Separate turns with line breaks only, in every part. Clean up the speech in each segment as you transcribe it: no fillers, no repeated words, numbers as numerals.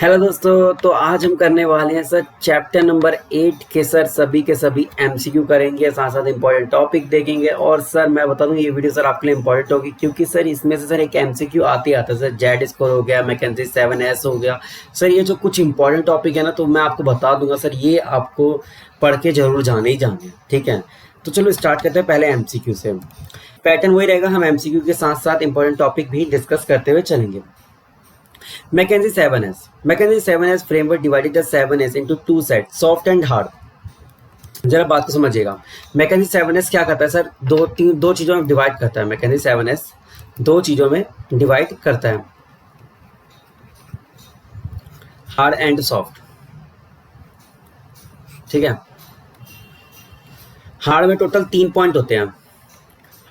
Hello दोस्तों, तो आज हम करने वाले हैं सर चैप्टर नंबर 8 के सर सभी के सभी एमसीक्यू करेंगे, साथ साथ इंपॉर्टेंट टॉपिक देखेंगे। और सर मैं बता दूं ये वीडियो सर आपके लिए इंपॉर्टेंट होगी क्योंकि सर इसमें से सर एक एमसीक्यू आते आता है सर। जेड स्कोर हो गया, मैकेंजी 7S हो गया सर। ये जो कुछ इंपॉर्टेंट टॉपिक है ना, तो मैं आपको बता दूंगा सर, ये आपको पढ़ के जरूर जाने ही जाने। ठीक है, तो चलो स्टार्ट करते हैं पहले एमसीक्यू से। पैटर्न वही रहेगा, हम एमसीक्यू के साथ साथ इंपॉर्टेंट टॉपिक भी डिस्कस करते हुए चलेंगे। Mackenzie 7S. Mackenzie 7S framework divided the 7S into two sets, soft and hard. जरा बात को समझिएगा। मैकेंजी 7S क्या करता है सर? दो चीजों में डिवाइड करता है। मैकेंजी 7S दो चीजों में डिवाइड करता है, हार्ड एंड सॉफ्ट। ठीक है, हार्ड में टोटल 3 पॉइंट होते हैं।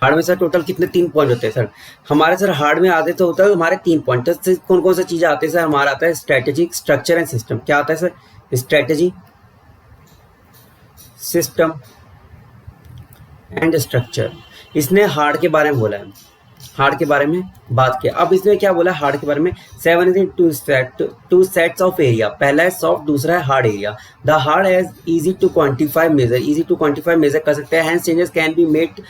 हार्ड में सर टोटल कितने 3 पॉइंट होते हैं सर हमारे? सर हार्ड में आते तो होता है हमारे 3 पॉइंट। तो कौन कौन सी चीजें आती है सर? हमारा आता है स्ट्रेटेजी, स्ट्रक्चर एंड सिस्टम। क्या आता है sir? Strategy, system and structure. इसने हार्ड के बारे में बोला है, हार्ड के बारे में बात किया। अब इसने क्या बोला हार्ड के बारे में? 7 is two sets of area. पहला है सॉफ्ट, दूसरा है hard area. The hard has easy to quantify measure, easy to quantify measure कर सकते हैं। Hence changes can be made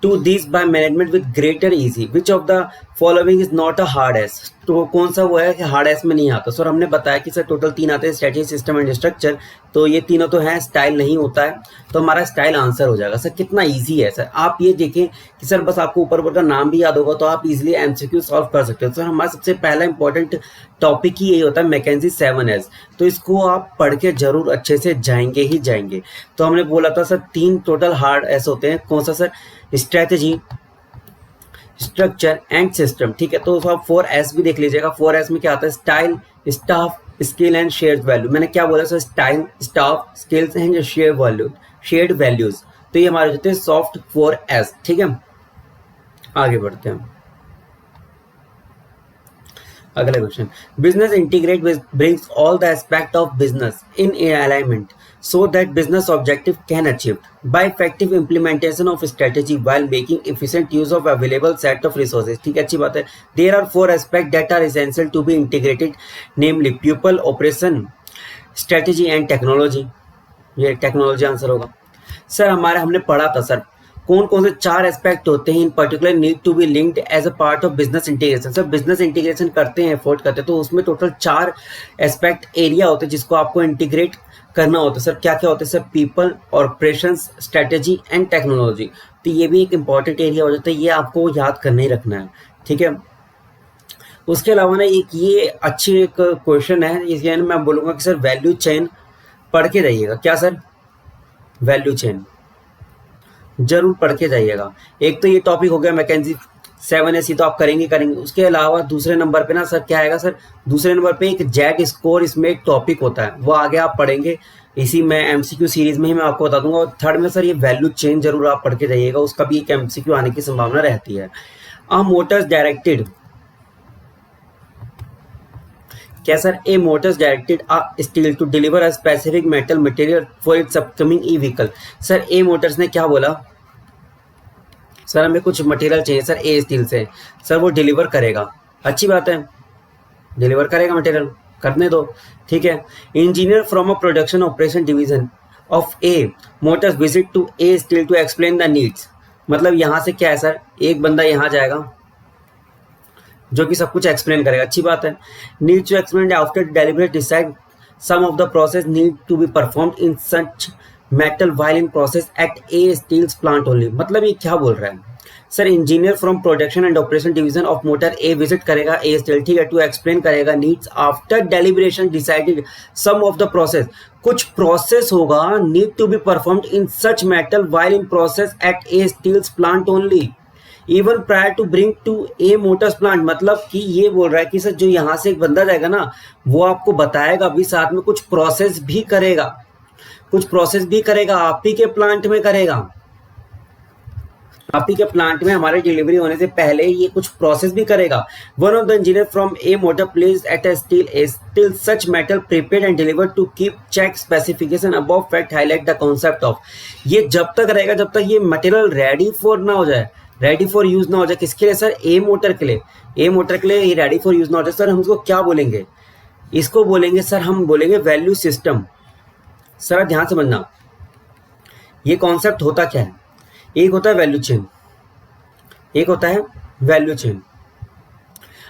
to these by management with greater easy. Which of the following is not a hard S? तो कौन सा वो है कि hard S में नहीं आता? सर हमने बताया कि सर टोटल 3 आते हैं, स्ट्रेटजी, सिस्टम एंड स्ट्रक्चर। तो ये तीनों तो हैं, स्टाइल नहीं होता है, तो हमारा स्टाइल आंसर हो जाएगा। सर कितना इजी है सर, आप ये देखें कि सर बस आपको ऊपर ऊपर का नाम भी याद होगा तो आप इजीली एमसीक्यू सॉल्व कर सकते हो। सर हमारा सबसे पहला इंपॉर्टेंट टॉपिक ही यही होता है, मैकेंजी 7S। तो इसको आप पढ़ के जरूर अच्छे से जाएंगे ही जाएंगे। तो हमने बोला था सर 3 टोटल हार्ड एस होते हैं। कौन सा sir? Strategy, structure and system. ठीक है, तो आप 4S भी देख लीजिएगा। 4S में क्या आता है? Style, staff, skill and shared value. मैंने क्या बोला sir? Style, staff, skills and shared values. तो ये हमारे होते हैं सॉफ्ट 4S। ठीक है, आगे बढ़ते हैं। अगला question, business integrate brings all the aspect of business in alignment so that business objective can achieved by effective implementation of strategy while making efficient use of available set of resources. ठीक है, अच्छी बात है। There are 4 aspects that are essential to be integrated, namely people, operation, strategy and technology. ये technology answer होगा sir. हमने पढ़ा था सर कौन कौन से 4 एस्पेक्ट होते हैं in particular need to be linked as a part of business integration. Sir business integration करते हैं, एफोर्ड करते हैं, तो उसमें टोटल 4 एस्पेक्ट एरिया होते हैं जिसको आपको इंटीग्रेट करना होता है। सर क्या क्या होते हैं sir? People, operations, strategy and technology. तो ये भी एक इंपॉर्टेंट एरिया हो जाता है, ये आपको याद करना ही रखना है। ठीक है, उसके अलावा ना एक ये अच्छी एक क्वेश्चन है, इसके मैं बोलूँगा कि सर वैल्यू चेन पढ़ के जाइएगा। क्या सर? वैल्यू चेन जरूर पढ़ के जाइएगा। एक तो ये टॉपिक हो गया मैकेंजी 7S, तो आप करेंगे। उसके अलावा दूसरे नंबर पे ना सर क्या आएगा सर? दूसरे नंबर पे एक जेड स्कोर, इसमें एक टॉपिक होता है, वो आगे आप पढ़ेंगे इसी में एमसीक्यू सीरीज में ही मैं आपको बता दूंगा। और थर्ड में सर ये वैल्यू चेन जरूर आप पढ़ के जाइएगा, उसका भी एक एमसीक्यू आने की संभावना रहती है। मोटर्स डायरेक्टेड, क्या sir? A motors directed steel to deliver a specific metal material for its upcoming E vehicle. Sir A motors ने क्या बोला? सर हमें कुछ मटेरियल चाहिए सर ए स्टील से, सर वो डिलीवर करेगा। अच्छी बात है, डिलीवर करेगा मटेरियल, करने दो। ठीक है, engineer from a production operation division of A motors visit to A steel to explain the needs. मतलब यहाँ से क्या है सर? एक बंदा यहाँ जाएगा जो कि सब कुछ एक्सप्लेन करेगा। अच्छी बात है। Need to explain after deliberate decide some of the process need to be performed in such metal while in process at A steels plant only. मतलब ये क्या बोल रहा है सर? Engineer from production and operation division of motor A visit करेगा A steel, ठीक है, टू एक्सप्लेन करेगा needs after deliberation decided some of the process. कुछ प्रोसेस होगा need to be performed in such metal while in process at A steels plant only even prior to bring to A motors plant. मतलब कि ये बोल रहा है कि sir जो यहाँ से एक बंदा जाएगा ना, वो आपको बताएगा भी, साथ में कुछ प्रोसेस भी करेगा, आप ही के प्लांट में करेगा। आप ही के प्लांट में हमारे डिलीवरी होने से पहले ये कुछ प्रोसेस भी करेगा। One of the engineer from A motor place at a steel such metal prepared and delivered to keep check specification above fact highlight the concept of. ये जब तक रहेगा जब तक ये मटेरियल रेडी फॉर ना हो जाए, रेडी फॉर यूज ना हो जाए। किसके लिए सर? ए मोटर के लिए। ए मोटर के लिए ये रेडी फॉर यूज ना हो जाए। सर हम उसको क्या बोलेंगे? इसको बोलेंगे सर, हम बोलेंगे वैल्यू सिस्टम। सर ध्यान से समझना, ये कॉन्सेप्ट होता क्या है, एक होता है वैल्यू चेन, एक होता है वैल्यू चेन।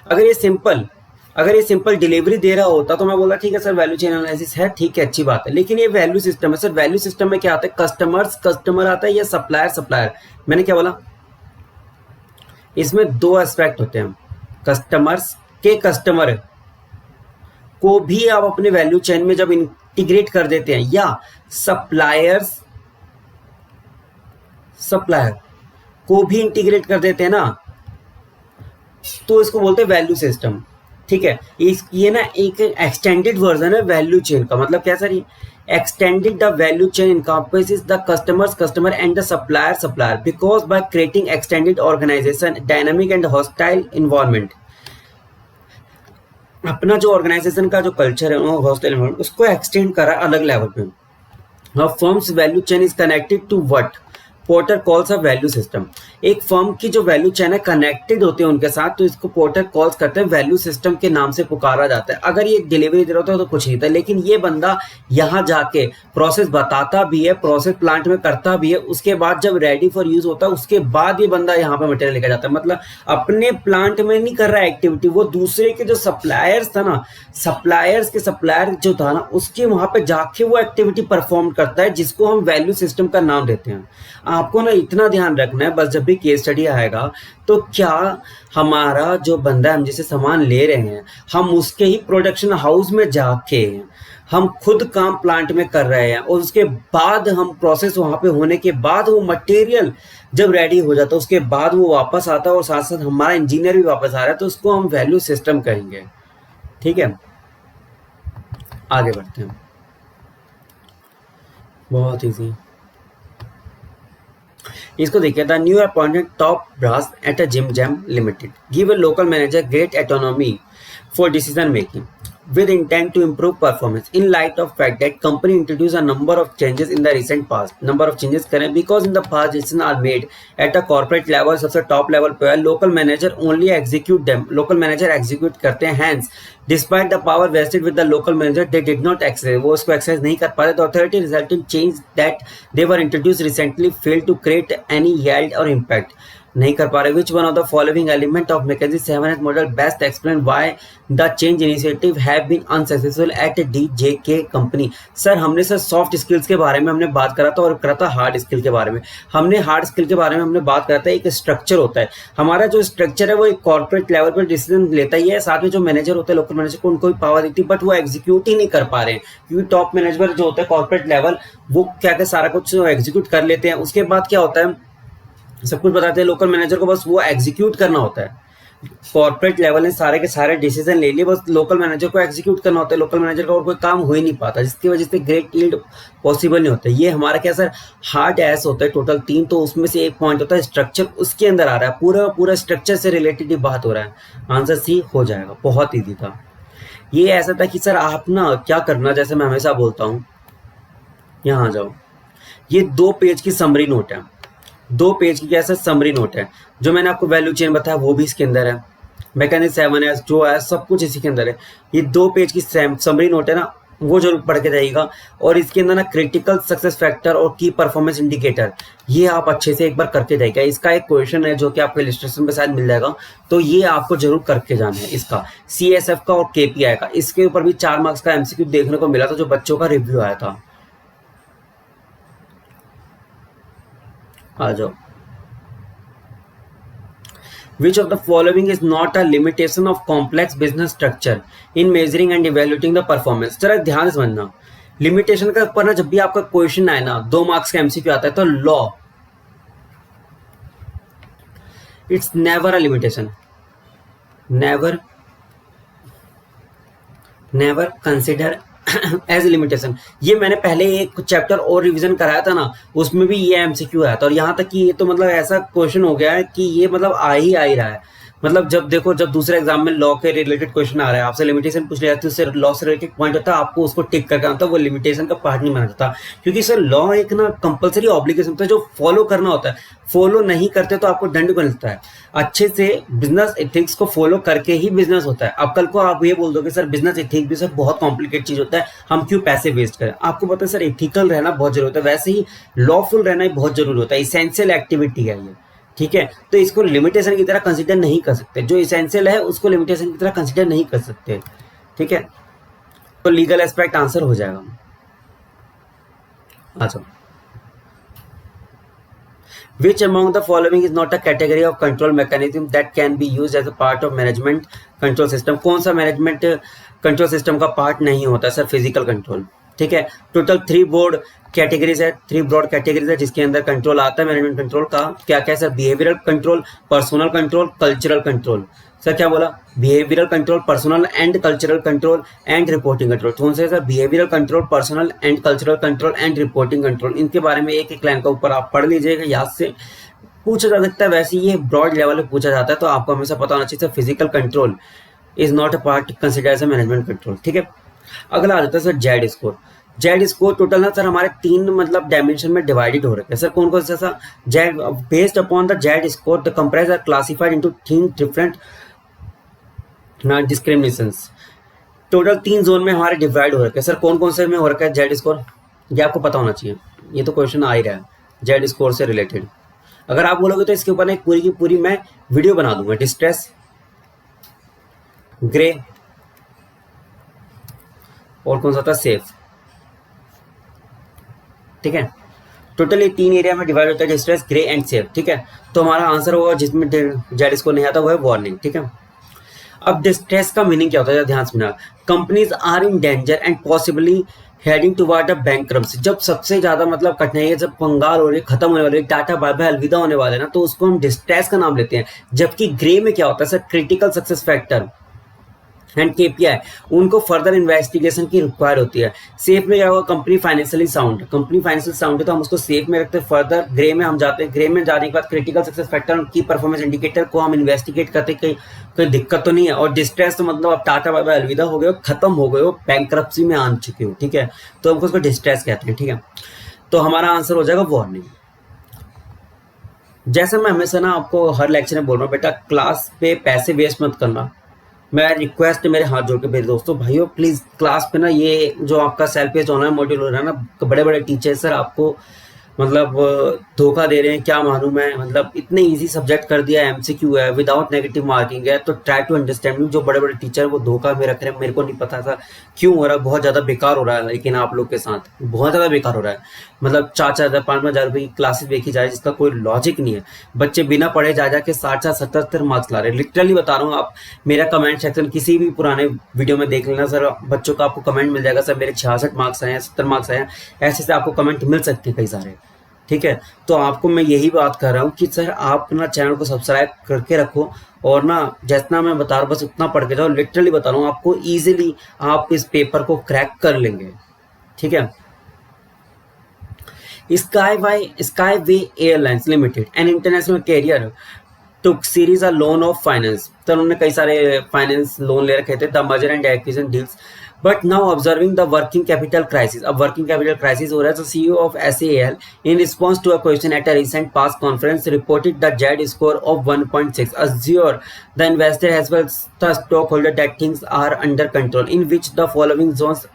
अगर ये सिंपल डिलीवरी दे रहा होता तो मैं बोला ठीक है सर वैल्यू चेन एनालिसिस है, ठीक है अच्छी बात है, लेकिन ये वैल्यू सिस्टम है। सर वैल्यू सिस्टम में क्या आता है, कस्टमर आता है या सप्लायर। मैंने क्या बोला, इसमें दो एस्पेक्ट होते हैं, कस्टमर को भी आप अपने वैल्यू चेन में जब इंटीग्रेट कर देते हैं, या सप्लायर को भी इंटीग्रेट कर देते हैं ना, तो इसको बोलते हैं वैल्यू सिस्टम। ठीक है, ये ना एक एक्सटेंडेड वर्जन है वैल्यू चेन का। मतलब क्या सर, ये extended the value chain encompasses the customer and the supplier because by creating extended organization dynamic and hostile environment, अपना जो ऑर्गेनाइजेशन का जो कल्चर है वो हॉस्टाइल एनवायरनमेंट उसको एक्सटेंड करा अलग लेवल पे। Now firm's value chain is connected to what porter calls a value system. एक फर्म की जो वैल्यू चेन है कनेक्टेड होते हैं उनके साथ, तो इसको पोर्टर कॉल्स करते हैं, वैल्यू सिस्टम के नाम से पुकारा जाता है। अगर ये डिलीवरी दे रहा होता तो कुछ नहीं था, लेकिन ये बंदा यहाँ जाके प्रोसेस बताता भी है, प्रोसेस प्लांट में करता भी है, उसके बाद जब रेडी फॉर यूज होता है उसके बाद ये बंदा यहाँ पे मटेरियल लेकर जाता है। मतलब अपने प्लांट में नहीं कर रहा है एक्टिविटी, वो दूसरे के जो सप्लायर्स था ना, सप्लायर जो था ना, उसके वहां पे जाके वो एक्टिविटी परफॉर्म करता है, जिसको हम वैल्यू सिस्टम का नाम देते हैं। आपको ना इतना ध्यान रखना है बस, जब भी केस स्टडी आएगा तो क्या हमारा जो बंदा हम जिसे सामान ले रहे हैं, हम उसके ही प्रोडक्शन हाउस में जाके हम खुद काम प्लांट में कर रहे हैं, और उसके बाद हम प्रोसेस वहां पे होने के बाद वो मटेरियल जब रेडी हो जाता है उसके बाद वो वापस आता है, और साथ साथ हमारा इंजीनियर भी वापस आ रहा है, तो उसको हम वैल्यू सिस्टम कहेंगे। ठीक है, आगे बढ़ते हैं। बहुत ईजी, इसको देखिए। The new appointed top brass at a Jim Jam limited give a local manager great autonomy for decision making with intent to improve performance in light of fact that company introduced a number of changes in the recent past। number of changes करें because in the past decisions are made at a corporate level, सबसे top level पे है, local manager only execute them, local manager execute करते हैं, hence despite the power vested with the local manager they did not exercise, वो उसको exercise नहीं कर पाते। the authority resulting change that they were introduced recently failed to create any yield or impact, नहीं कर पा रहे। Which one of the following element of McKinsey 7H model best explain why the change initiative have been unsuccessful at DJK company. Sir हमने sir soft skills के बारे में हमने बात करा था, और करा था हार्ड स्किल के बारे में। हमने हार्ड स्किल के बारे में हमने बात करा था, एक स्ट्रक्चर होता है हमारा, जो स्ट्रक्चर है वो एक कॉर्पोरेट लेवल पर डिसीजन लेता ही है, साथ में जो मैनेजर होता है लोकल मैनेजर को उनको भी पावर देती है, बट वो एग्जीक्यूट ही नहीं कर पा रहे हैं, क्योंकि टॉप मैनेजमेंट जो होता है कॉर्पोरेट लेवल वो क्या क्या सारा कुछ एग्जीक्यूट कर लेते हैं। उसके बाद क्या होता है, सब कुछ बताते हैं, लोकल मैनेजर को बस वो एग्जीक्यूट करना होता है। कॉर्पोरेट लेवल ने सारे के सारे डिसीजन ले लिए, बस लोकल मैनेजर को एग्जीक्यूट करना होता है। लोकल मैनेजर का और कोई काम हो ही नहीं पाता, जिसकी वजह से ग्रेट यील्ड पॉसिबल नहीं होता। ये हमारा क्या सर हार्ड एस होता है, टोटल 3, तो उसमें से एक पॉइंट होता है स्ट्रक्चर, उसके अंदर आ रहा है, पूरा स्ट्रक्चर से रिलेटेड ही बात हो रहा है। आंसर सी हो जाएगा, बहुत ईजी था। ये ऐसा था कि सर आप ना क्या करना, जैसे मैं हमेशा बोलता हूँ, यहाँ आ जाओ, ये 2 पेज की समरी नोट है, 2 पेज की कैसे समरी नोट है। जो मैंने आपको वैल्यू चेन बताया वो भी इसके अंदर है, मैकेनिक 7H जो है सब कुछ इसी के अंदर है। ये 2 पेज की समरी नोट है ना, वो जरूर पढ़ के जाइएगा। और इसके अंदर ना क्रिटिकल सक्सेस फैक्टर और की परफॉर्मेंस इंडिकेटर, ये आप अच्छे से एक बार करके जाइएगा। इसका एक क्वेश्चन है जो कि आपको इलस्ट्रेशन पे शायद मिल जाएगा, तो ये आपको जरूर करके जाना है। इसका CSF का और KPI का, इसके ऊपर भी 4 मार्क्स का MCQ देखने को मिला था, जो बच्चों का रिव्यू आया था। आ जाओ। Which of the following is not a limitation of complex business structure in measuring and evaluating the performance? जरा ध्यान से समझना, लिमिटेशन का ऊपर ना जब भी आपका क्वेश्चन आए ना, 2 मार्क्स का MCQ आता है, तो law it's never a limitation, never consider as limitation. ये मैंने पहले एक चैप्टर और रिवीजन कराया था ना, उसमें भी ये MCQ आया था, और यहाँ तक कि ये तो मतलब ऐसा क्वेश्चन हो गया है कि ये मतलब आ ही रहा है। मतलब जब देखो, जब दूसरे एग्जाम में लॉ के रिलेटेड क्वेश्चन आ रहा है, आपसे लिमिटेशन पूछ लिया जाती है, उससे लॉ से रिलेटेड पॉइंट होता है, आपको उसको टिक करके आना, वो लिमिटेशन का पार्ट नहीं माना जाता, क्योंकि सर लॉ एक ना कंपलसरी ऑब्लिगेशन होता है जो फॉलो करना होता है। फॉलो नहीं करते तो आपको दंड मिलता है। अच्छे से बिजनेस एथिक्स को फॉलो करके ही बिजनेस होता है। अब कल को आप ये बोल दो कि सर बिजनेस एथिक्स भी सर बहुत कॉम्प्लिकेटेड चीज होता है, हम क्यों पैसे वेस्ट करें। आपको पता है सर एथिकल रहना बहुत जरूरी होता है, वैसे ही लॉफुल रहना ही बहुत जरूरी होता है, इसेंशियल एक्टिविटी है ये। ठीक है, तो इसको लिमिटेशन की तरह कंसीडर नहीं कर सकते, जो इसेंशियल है उसको लिमिटेशन की तरह कंसीडर नहीं कर सकते। ठीक है, तो लीगल एस्पेक्ट आंसर हो जाएगा। अच्छा, which among the following is not a category of control mechanism that can be used as a part of management control system? कौन सा मैनेजमेंट कंट्रोल सिस्टम का पार्ट नहीं होता सर? Physical control. ठीक है, टोटल 3 बोर्ड कैटेगरीज है, 3 broad categories है जिसके अंदर कंट्रोल आता है मैनेजमेंट कंट्रोल का। क्या क्या sir? Behavioural control, personal control, cultural control. Sir क्या बोला? Behavioural control, personal and cultural control and reporting control. कौन से sir? Behavioural control, personal and cultural control and reporting control. इनके बारे में एक एक लाइन का ऊपर आप पढ़ लीजिएगा, याद से पूछा जा सकता है, वैसे ये ब्रॉड लेवल पे पूछा जाता है, तो आपको हमेशा पता होना चाहिए sir physical control is not a part consider as a management control. ठीक है, अगला आ जाता है sir Z score. Z score total ना सर हमारे 3 मतलब डायमेंशन में डिवाइडेड हो रखे हैं सर। कौन कौन सा? Z based upon the Z score the comprise are classified into 3 different discriminations. Total 3 zone में हमारे डिवाइड हो रखे हैं सर। कौन कौन से में हो रखा है जेड स्कोर? ये आपको पता होना चाहिए, ये तो क्वेश्चन आ ही रहा है जेड स्कोर से रिलेटेड। अगर आप बोलोगे तो इसके ऊपर एक पूरी की पूरी मैं वीडियो बना दूंगा। डिस्ट्रेस, ग्रे और कौन सा था? सेफ। ठीक है, टोटल ये 3 एरिया में डिवाइड होता है, डिस्ट्रेस, ग्रे एंड सेफ। ठीक है, तो हमारा आंसर होगा जिसमें जेड स्कोर नहीं आता वो है वार्निंग। ठीक है, अब डिस्ट्रेस का मीनिंग क्या होता है ध्यान से सुना। Companies are in danger and possibly heading toward a bankruptcy. जब सबसे ज्यादा मतलब कठिनाई है, जब पंगाल हो रही है, खत्म होने वाली है, टाटा बाय बाय अलविदा होने वाले हैं ना, तो उसको हम डिस्ट्रेस का नाम लेते हैं। जबकि ग्रे में क्या होता है sir? Critical success factor and KPI, उनको फर्दर इन्वेस्टिगेशन की रिक्वायर होती है। सेफ में क्या होगा? Company financially sound. Company financial sound है तो हम उसको सेफ में रखते हैं। फर्दर ग्रे में हम जाते हैं, ग्रे में जाने के बाद क्रिटिकल सक्सेस फैक्टर और की परफॉर्मेंस इंडिकेटर को हम इन्वेस्टिगेट करते हैं कहीं कोई दिक्कत तो नहीं है। और डिस्ट्रेस तो मतलब अब टाटा बाय बाय अलविदा हो गए हो, खत्म हो गए हो, बैंकरप्सी में आ चुके हो। ठीक है, तो हमको उसको डिस्ट्रेस कहते हैं। ठीक है, तो हमारा आंसर हो जाएगा वार्निंग। जैसे मैं हमेशा ना आपको हर लेक्चर में बोल रहा हूँ, बेटा क्लास पे पैसे वेस्ट मत करना। मैं रिक्वेस्ट मेरे हाथ जोड़ के मेरे दोस्तों भाइयों, प्लीज क्लास पे ना ये जो आपका सेल्फ पेस्ड ऑनलाइन मॉड्यूल हो रहा है ना, बड़े बड़े टीचर सर आपको मतलब धोखा दे रहे हैं, क्या मालूम है। मतलब इतने इजी सब्जेक्ट कर दिया, एमसीक्यू है, विदाउट नेगेटिव मार्किंग है, तो ट्राई टू अंडरस्टैंड। जो बड़े बड़े टीचर वो धोखा में रख रहे हैं, मेरे को नहीं पता था क्यों हो रहा है, बहुत ज्यादा बेकार हो रहा है, लेकिन आप लोग के साथ बहुत ज्यादा बेकार हो रहा है। मतलब 4-4 5-5 हजार रुपए की क्लासेस देखी जाए जिसका कोई लॉजिक नहीं है। बच्चे बिना पढ़े जा जाके 60-60 77 मार्क्स ला रहे हैं। लिटरली बता रहा हूँ, आप मेरा कमेंट सेक्शन किसी भी पुराने वीडियो में देख लेना सर, बच्चों का आपको कमेंट मिल जाएगा सर मेरे 66 मार्क्स आए हैं, 70 मार्क्स आए हैं, ऐसे से आपको कमेंट मिल सकते हैं कई सारे। ठीक है, तो आपको मैं यही बात कर रहा हूँ कि सर आप अपना चैनल को सब्सक्राइब करके रखो और ना जितना मैं बता रहा हूँ बस उतना पढ़ के जाओ। लिटरली बता रहा हूँ आपको, इजीली आप इस पेपर को क्रैक कर लेंगे। ठीक है, Sky Way Airlines Limited an international carrier took series a loan of finance. तो उन्होंने कई सारे फाइनेंस लोन ले रखे थे, the merger and acquisition deals, but now observing the working capital crisis. अब वर्किंग कैपिटल क्राइसिस हो रहा है, तो CEO of SAL in response to a question at a recent pass conference reported the Z score of 1.6, assure the investor as well the stockholder that things are under control, in which the following zones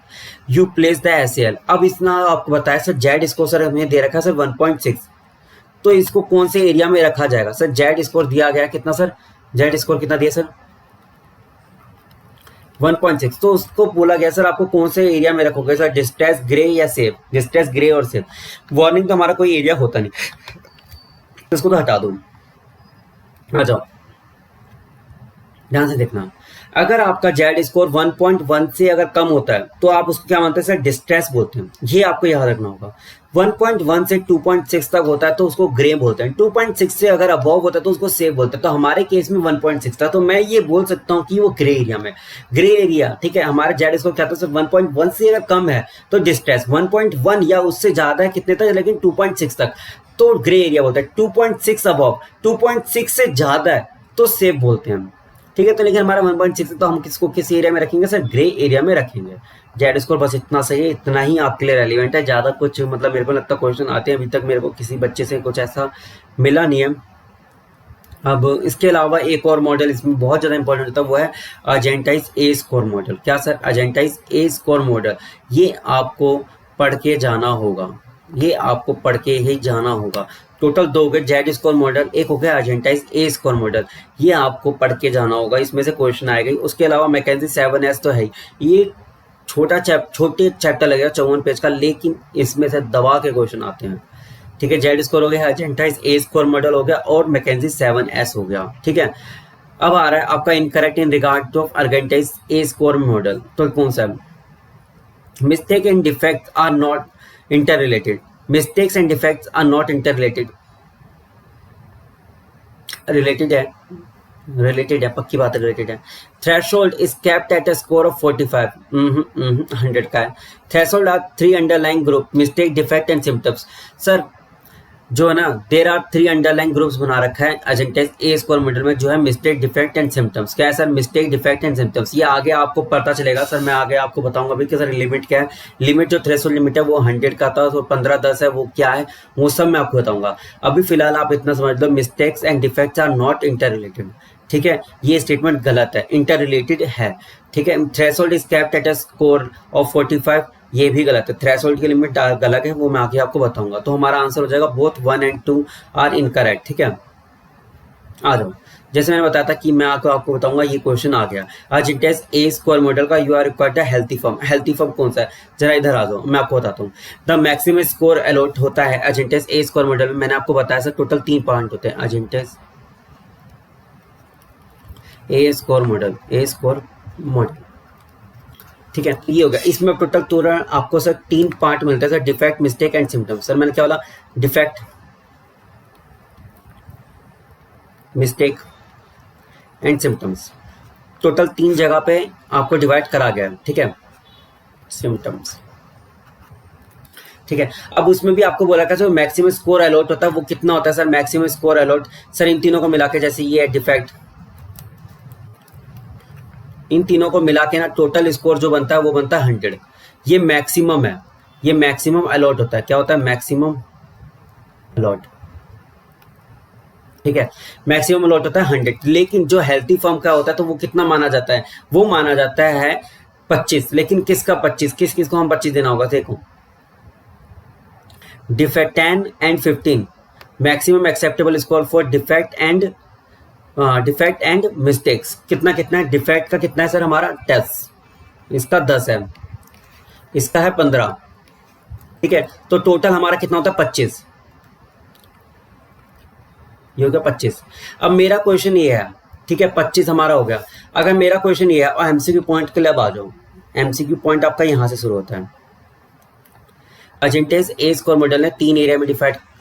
you place the SAL। अब इसना आपको बताया sir Z score sir हमें दे रखा है sir 1.6, तो इसको कौन से एरिया में रखा जाएगा सर? जेड स्कोर दिया गया कितना सर? जेड स्कोर कितना दिया सर? 1.6। तो उसको बोला गया सर आपको कौन से एरिया में रखोगे सर? डिस्ट्रेस, ग्रे या सेफ? डिस्ट्रेस, ग्रे और सेफ। वार्निंग तो हमारा कोई एरिया होता नहीं, इसको तो हटा दो। आ जाओ, ध्यान से देखना। अगर आपका जेड स्कोर 1.1 से अगर कम होता है तो आप उसको क्या मानते हैं सर? डिस्ट्रेस बोलते हैं। ये आपको याद रखना होगा। 1.1 से 2.6 तक होता है तो उसको ग्रे बोलते हैं। 2.6 से अगर अबव होता है तो उसको सेफ बोलते हैं। तो हमारे केस में 1.6 था, तो मैं ये बोल सकता हूँ कि वो ग्रे एरिया में, ग्रे एरिया। ठीक है, हमारा जेड स्कोर क्या था सर? 1.1 से अगर कम है तो डिस्ट्रेस, 1.1 या उससे ज्यादा है कितने तक, लेकिन 2.6 तक तो ग्रे एरिया बोलता है। 2.6 अबव, 2.6 से ज्यादा है तो सेफ बोलते हैं हम। ठीक है, तो लेकिन हमारा 1.6 तो हम किसको किस एरिया में रखेंगे सर, ग्रे एरिया में रखेंगे। जेड स्कोर बस इतना सही है, इतना ही आपके लिए रेलिवेंट है, ज़्यादा कुछ मतलब मेरे को लगता है क्वेश्चन आते हैं, अभी तक मेरे को किसी बच्चे से कुछ ऐसा मिला नहीं है। अब इसके अलावा एक और मॉडल इसमें बहुत ज़्यादा इंपॉर्टेंट होता है, वो है अर्जेंटाइज ए स्कोर मॉडल। क्या सर, अर्जेंटाइज ए स्कोर मॉडल, ये आपको पढ़ के जाना होगा, ये आपको पढ़ के ही जाना होगा। टोटल दो हो गए, जेड स्कोर मॉडल, एक हो गया अर्जेंटाइज ए स्कोर मॉडल, ये आपको पढ़ के जाना होगा, इसमें से क्वेश्चन आएगा। उसके अलावा मैकेंजी 7S तो है, ये छोटे चैप्टर लगेगा 54 पेज का, लेकिन इसमें से दबा के क्वेश्चन आते हैं। ठीक है, जेड स्कोर हो गया, अर्जेंटाइज ए स्कोर मॉडल हो गया और मैकेंजी 7S हो गया। ठीक है, अब आ रहा है आपका incorrect in regard to Argenti's A score model, तो कौन सा है, mistake and defect are not interrelated, mistakes and defects are not interrelated, related है, पक्की बात है, रिलेटेड है। Threshold is capped at a score of 45, 100 का है। Threshold are 3 underlying group, mistake, defect and symptoms. Sir जो है ना, देर आर 3 अंडरलाइंग ग्रुप्स बना रखा है अर्जेंटाइज ए स्कोर मॉडल में, जो है मिस्टेक, डिफेक्ट एंड सिम्टम्स। क्या है sir, mistake, defect and symptoms, ये आगे आपको पता चलेगा सर, मैं आगे आपको बताऊंगा अभी कि सर लिमिट क्या है। लिमिट जो थ्रेशोल्ड लिमिट है वो 100 का था, तो 15-10 है, वो क्या है वो सब मैं आपको बताऊंगा। अभी फिलहाल आप इतना समझ लो, mistakes and defects are not interrelated. ठीक है, ये स्टेटमेंट गलत है, इंटर रिलेटेड है। ठीक है, threshold is capped at a score of 45, ये भी गलत है, थ्रेशोल्ड की लिमिट गलत है, वो मैं आगे आपको बताऊंगा। तो हमारा आंसर हो जाएगा बोथ 1 and 2 आर इनकरेक्ट। ठीक है, आ जाओ, जैसे मैंने बताया था कि मैं आपको बताऊंगा, ये क्वेश्चन आ गया अर्जेंटाइज ए स्कोर मॉडल का, you are required healthy form. Healthy form कौन सा है, जरा इधर आ जाओ, मैं आपको बताता हूँ। द मैक्सिमम स्कोर अलॉट होता है अर्जेंटाइज ए स्कोर मॉडल में, मैंने आपको बताया सर टोटल 3 पॉइंट होते हैं अर्जेंटाइज ए स्कोर मॉडल। ठीक है, ये हो गया, इसमें टोटल तुरंत आपको सर 3 पार्ट मिलता है sir, defect, mistake and symptoms. Sir मैंने क्या बोला, defect, mistake and symptoms, total 3 जगह पे आपको डिवाइड करा गया है। ठीक है, सिम्टम्स। ठीक है, अब उसमें भी आपको बोला था जो मैक्सिमम स्कोर अलॉट होता है वो कितना होता है sir, maximum score allot sir इन तीनों को मिला के, जैसे ये है डिफेक्ट, इन तीनों को मिला के ना टोटल स्कोर जो बनता है वो बनता है 100। ये मैक्सिमम है, ये मैक्सिमम अलॉट होता है। क्या होता है, मैक्सिमम अलॉट। ठीक है, मैक्सिमम अलॉट होता है 100, लेकिन जो हेल्थी फॉर्म का होता है तो वो कितना माना जाता है, वो माना जाता है 25। लेकिन किसका 25, किस को हम 25 देना होगा, देखो defect 10 and 15, maximum acceptable score for defect and mistakes. कितना है, डिफेक्ट का कितना है सर हमारा 10, इसका 10 है, इसका है 15। ठीक है, तो टोटल हमारा कितना होता है 25, ये हो गया 25। अब मेरा क्वेश्चन ये है, ठीक है 25 हमारा हो गया। अगर मेरा क्वेश्चन ये है, और एमसीक्यू पॉइंट के लिए अब आ जाओ, एमसीक्यू पॉइंट आपका यहां से शुरू होता है। अर्जेंटाइज ए स्कोर मॉडल ने 3 एरिया में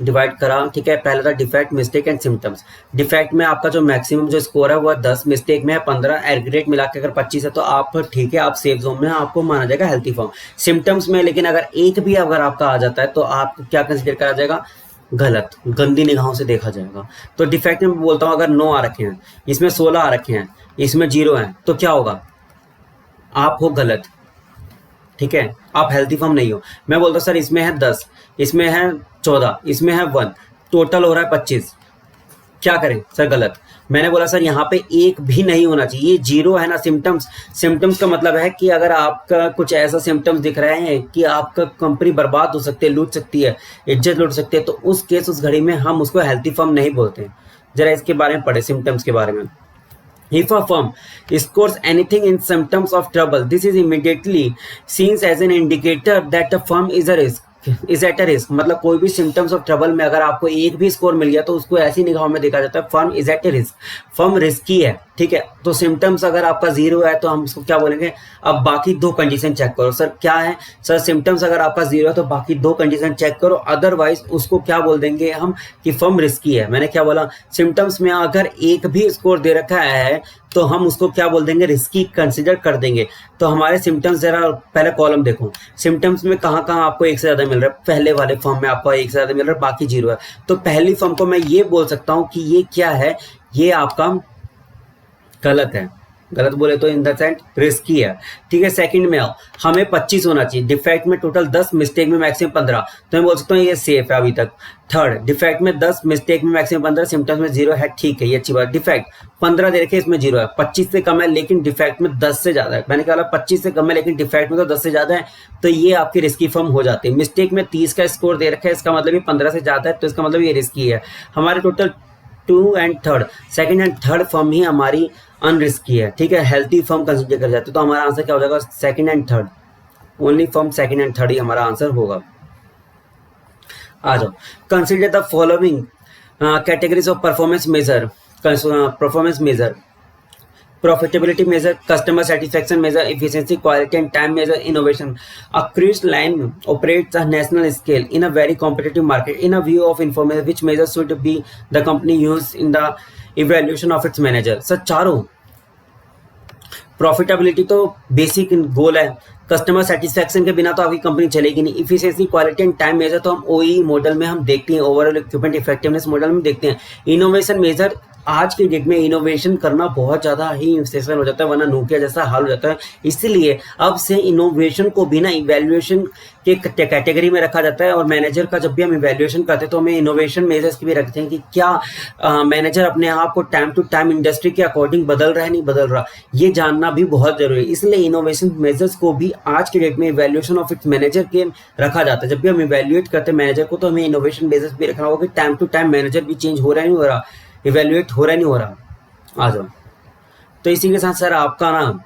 डिवाइड करा। ठीक है, पहला था defect, mistake and symptoms. Defect में आपका जो मैक्सिमम जो स्कोर है वो 10, मिस्टेक में है 15, एग्रीगेट मिला के अगर 25 है तो आप ठीक है, आप सेफ जोन में, आपको माना जाएगा हेल्थी फॉर्म। सिम्टम्स में लेकिन अगर एक भी अगर आपका आ जाता है तो आपको क्या कंसिडर करा जाएगा, गलत, गंदी निगाहों से देखा जाएगा। तो डिफेक्ट में बोलता हूँ अगर 9 आ रखे हैं, इसमें 16 आ रखे हैं, इसमें 0 है, तो क्या होगा, आप हो गलत। ठीक है, आप हेल्थी फॉर्म नहीं हो। मैं बोलता हूँ सर इसमें है 10, इसमें है 14, इसमें है 1, टोटल हो रहा है 25, क्या करें सर, गलत। मैंने बोला सर यहाँ पे एक भी नहीं होना चाहिए, ये 0 है ना। सिम्टम्स का मतलब है कि अगर आपका कुछ ऐसा सिम्टम्स दिख रहे हैं कि आपका कंपनी बर्बाद हो सकती है, लूट सकती है, इज्जत लूट सकती है, तो उस घड़ी में हम उसको हेल्थी फॉर्म नहीं बोलते हैं। जरा इसके बारे में पढ़े, सिम्टम्स के बारे में। If a firm scores anything in symptoms of trouble, this is immediately seen as an indicator that the firm is at a risk। मतलब कोई भी सिम्टम्स ऑफ ट्रबल में अगर आपको एक भी स्कोर मिल गया तो उसको ऐसी निगाहों में देखा जाता है, firm is at a risk, firm risky है। ठीक है, तो सिम्टम्स अगर आपका 0 है तो हम इसको क्या बोलेंगे। अब बाकी 2 कंडीशन चेक करो। सर क्या है सर, सिम्टम्स अगर आपका 0 है तो बाकी 2 कंडीशन चेक करो, अदरवाइज उसको क्या बोल देंगे हम कि फर्म रिस्की है। मैंने क्या बोला, सिम्टम्स में अगर एक भी स्कोर दे रखा है तो हम उसको क्या बोल देंगे, रिस्की कंसिडर कर देंगे। तो हमारे सिम्टम्स, जरा पहले कॉलम देखो, सिम्टम्स में कहाँ आपको एक से ज्यादा मिल रहा है। पहले वाले फॉर्म में आपको एक से ज्यादा मिल रहा है, बाकी 0 है। तो पहली फॉर्म को मैं ये बोल सकता हूँ कि ये क्या है, ये आपका गलत है। गलत बोले तो इन द सेंस रिस्की है। ठीक है, सेकंड में आओ, हमें 25 होना चाहिए, डिफेक्ट में टोटल 10, मिस्टेक में मैक्सिमम 15, तो मैं बोल सकता हूँ ये सेफ है अभी तक। थर्ड, डिफेक्ट में 10, मिस्टेक में मैक्सिमम 15, सिम्टम्स में 0 है, ठीक है, ये अच्छी बात। डिफेक्ट 15 दे रखे, इसमें 0 है, 25 से कम है लेकिन डिफेक्ट में 10 से ज्यादा है। मैंने कहा 25 से कम है लेकिन डिफेक्ट में तो 10 से ज्यादा है, तो ये आपकी रिस्की फर्म हो जाती है। मिस्टेक में 30 का स्कोर दे रखा है, इसका मतलब ये 15 से ज्यादा है, तो इसका मतलब ये रिस्की है। हमारे total two and third, second and third firm ही हमारी अनरिस्की है। ठीक है, हेल्थी फर्म कंसिडर कर जाते, तो हमारा आंसर क्या हो जाएगा, second and third. Only firm second and third ही हमारा आंसर होगा। आ जाओ, consider the following categories of performance measure. Performance measure, profitability measure, customer satisfaction measure, efficiency, quality and time measure, innovation. A cruise line operates a national scale in a very competitive market. In a view of information, which measure should be the company use in the evaluation of its manager? Sir चारों, profitability तो basic goal है, customer satisfaction के बिना तो आपकी company चलेगी नहीं, efficiency, quality and time measure तो हम ओई मॉडल में हम देखते हैं, ओवरऑल इक्विपमेंट इफेक्टिवनेस मॉडल में देखते हैं। इनोवेशन मेजर, आज के डेट में इनोवेशन करना बहुत ज़्यादा ही इंसेंसिबल हो जाता है, वरना नोकिया जैसा हाल हो जाता है। इसलिए अब से इनोवेशन को भी ना इवैल्यूएशन के कैटेगरी में रखा जाता है, और मैनेजर का जब भी हम इवैल्यूएशन करते हैं तो हमें इनोवेशन मेजर्स की भी रखते हैं कि क्या मैनेजर अपने आप को टाइम टू टाइम इंडस्ट्री के अकॉर्डिंग बदल रहा है, नहीं बदल रहा, ये जानना भी बहुत जरूरी है। इसलिए इनोवेशन मेजर्स को भी आज के डेट में इवैल्यूएशन ऑफ इट्स मैनेजर के रखा जाता है। जब भी हम इवैल्यूएट करते हैं मैनेजर को, तो हमें इनोवेशन मेजर्स भी रखना होगा कि टाइम टू टाइम मैनेजर भी चेंज हो रहा है, नहीं हो रहा, इवैल्यूएट हो रहा है, नहीं हो रहा। आ जाओ, तो इसी के साथ सर आपका ना,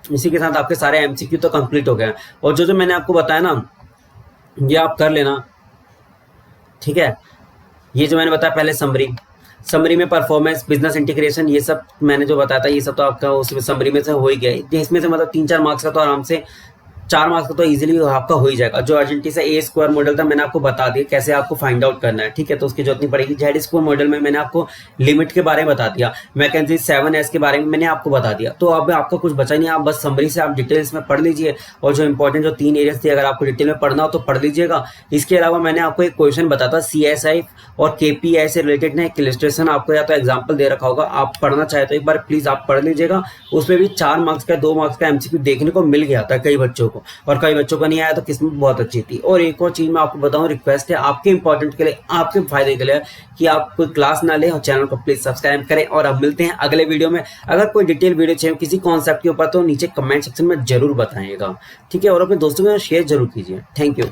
इसी के साथ आपके सारे एमसीक्यू तो कंप्लीट हो गए, और जो जो मैंने आपको बताया ना ये आप कर लेना। ठीक है, ये जो मैंने बताया पहले समरी में परफॉर्मेंस, बिजनेस इंटीग्रेशन, ये सब मैंने जो बताया था ये सब तो आपका उसमें समरी में से हो ही गया। इसमें से मतलब 3-4 मार्क्स का तो आराम से, 4 मार्क्स का तो इजीली आपका हो ही जाएगा। जो अर्जेंटी से ए स्क्वायर मॉडल था मैंने आपको बता दिया कैसे आपको फाइंड आउट करना है। ठीक है, तो उसकी जरूरत नहीं पड़ेगी। जेड स्क्वायर मॉडल में मैंने आपको लिमिट के बारे में बता दिया, वैकेंसी 7S के बारे में मैंने आपको बता दिया, तो अब आपका कुछ बचा नहीं, आप बस समरी से आप डिटेल्स में पढ़ लीजिए, और जो इंपॉर्टेंट जो 3 एरियाज थे अगर आपको डिटेल में पढ़ना हो तो पढ़ लीजिएगा। इसके अलावा मैंने आपको एक क्वेश्चन बताता CSI और KPI से रिलेटेड ना एक इलस्ट्रेशन आपको या तो एग्जाम्पल दे रखा होगा, आप पढ़ना चाहे तो एक बार प्लीज आप पढ़ लीजिएगा। उसमें भी 4 मार्क्स का 2 मार्क्स का MCQ देखने को मिल गया था कई बच्चों को, और कई बच्चों को नहीं आया तो किस्मत बहुत अच्छी थी। और एक और चीज मैं आपको बताऊं, रिक्वेस्ट है आपके इंपॉर्टेंट के लिए, आपके फायदे के लिए, कि आप कोई क्लास ना ले और चैनल को प्लीज सब्सक्राइब करें। और अब मिलते हैं अगले वीडियो में। अगर कोई डिटेल वीडियो चाहिए किसी कॉन्सेप्ट के ऊपर तो नीचे कमेंट सेक्शन में जरूर बताइएगा। ठीक है, और अपने दोस्तों के साथ शेयर जरूर कीजिए। Thank you.